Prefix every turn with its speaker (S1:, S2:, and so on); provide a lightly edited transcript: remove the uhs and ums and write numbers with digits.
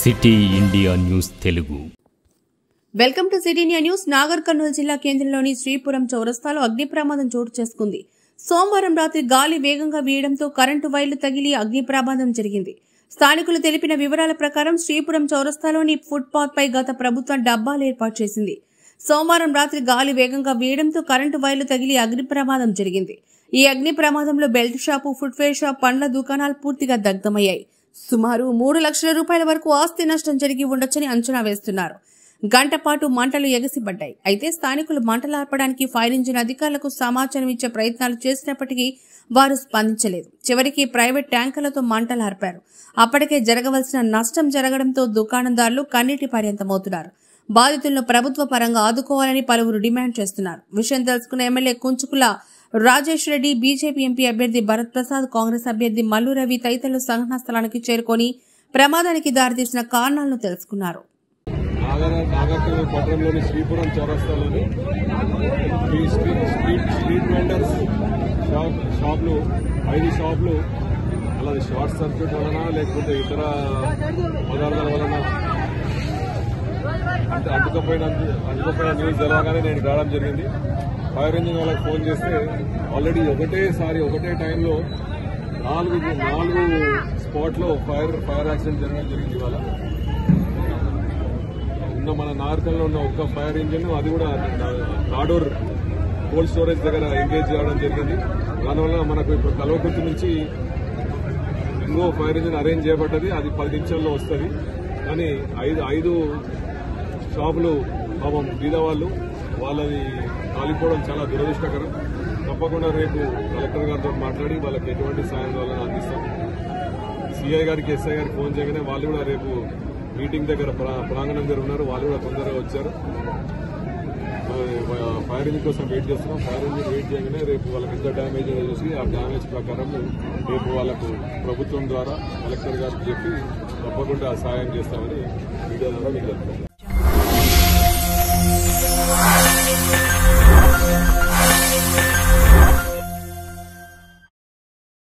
S1: City India news Telugu.
S2: Welcome to city India news. Nagar Kurnool జిల్లా కేంద్రంలోని శ్రీపురం చౌరస్తాలో అగ్ని ప్రమాదం చోటు చేసుకుంది. సోమవారం రాత్రి గాలి వేగంగా వీయడంతో కరెంటు వైర్లు తగిలి అగ్ని ప్రమాదం జరిగింది. స్థానికులు తెలిపిన వివరాల ప్రకారం శ్రీపురం చౌరస్తాలోని ఫుట్పాత్ పై గత ప్రభుత్వం డబ్బాలు ఏర్పాటు చేసింది. సోమవారం రాత్రి గాలి వేగంగా వీయడంతో కరెంటు వైర్లు తగిలి అగ్ని ప్రమాదం జరిగింది. ఈ అగ్ని ప్రమాదంలో బెల్ట్ షాపు, ఫుట్వేర్ షాప్, పండ్ల దుకాణాలు పూర్తిగా దగ్ధమయ్యాయి. సుమారు 3 లక్షల రూపాయల వరకు ఆస్తి నష్టం జరిగి ఉండొచ్చని అంచనా వేస్తున్నారు. గంట పాటు మంటలు ఎగసిపడ్డాయి. అయితే స్థానికులు మంటలు ఆర్పడానికి ఫైర్ ఇంజిన్ అధికారులకు సమాచారం ఇచ్చే ప్రయత్నాలు చేసినప్పటికీ వారు స్పందించలేదు. చివరికి ప్రైవేట్ ట్యాంకర్లతో మంటలు ఆర్పారు. అప్పటికే జరగవలసిన నష్టం జరగడంతో దుకాణదారులు కన్నీటి పర్యంతమవుతున్నారు. బాధితులను ప్రభుత్వ పరంగా ఆదుకోవాలని పలువురు డిమాండ్ చేస్తున్నారు. విషయం తెలుసుకున్న MLA Kunchukula Rajesh Reddy, BJP MP అభ్యర్థి భరత్ ప్రసాద్, కాంగ్రెస్ అభ్యర్థి మల్లు రవి తదితరులు సంఘటనా స్థలానికి చేరుకొని ప్రమాదానికి దారితీసిన కారణాలను తెలుసుకున్నారు.
S3: నాగర్కర్నూలు పట్టణంలోని శ్రీపురం చౌరస్తాలోని స్ట్రీట్ వెండర్స్ షాపులు 5 షాపులు అలాగే షార్ట్ సర్క్యూట్ వలన లేకపోతే ఇతర పదార్థాల వలన అంటే అంటుకపోయిన న్యూస్ జరగగానే నేను రావడం జరిగింది. ఫైర్ ఇంజిన్ వాళ్ళకి ఫోన్ చేస్తే ఆల్రెడీ ఒకటే టైంలో 4 స్పాట్లో ఫైర్ యాక్సిడెంట్ జరగడం జరిగింది. ఇవాళ మన నార్కల్లో ఉన్న ఒక్క ఫైర్ ఇంజిన్, అది కూడా నాడోర్ కోల్డ్ స్టోరేజ్ దగ్గర ఎంగేజ్ చేయడం జరిగింది. దానివల్ల మనకు ఇప్పుడు కల్వకుర్తి నుంచి ఇంకో ఫైర్ ఇంజిన్ అరేంజ్ చేయబడ్డది. అది 10 నిమిషాల్లో వస్తుంది. కానీ 5 షాపులు పాపం బీదవాళ్ళు, వాళ్ళది కాలిపోవడం చాలా దురదృష్టకరం. తప్పకుండా రేపు కలెక్టర్ గారితో మాట్లాడి వాళ్ళకి ఎటువంటి సాయం వాళ్ళని అందిస్తాం. సిఐ గారికి, ఎస్ఐ గారికి ఫోన్ చేయగానే వాళ్ళు కూడా రేపు మీటింగ్ దగ్గర ప్రాంగణం దగ్గర ఉన్నారు. వాళ్ళు కూడా తొందరగా వచ్చారు. ఫైర్ ఇంజిన్ కోసం వెయిట్ చేస్తున్నాం. ఫైర్ ఇంజిన్ వెయిట్ చేయగానే రేపు వాళ్ళకి ఎంత డ్యామేజ్ చూసి ఆ డ్యామేజ్ ప్రకారం రేపు వాళ్ళకు ప్రభుత్వం ద్వారా కలెక్టర్ గారికి చెప్పి తప్పకుండా సాయం చేస్తామని మీడియా ద్వారా మీకు చెప్తాం.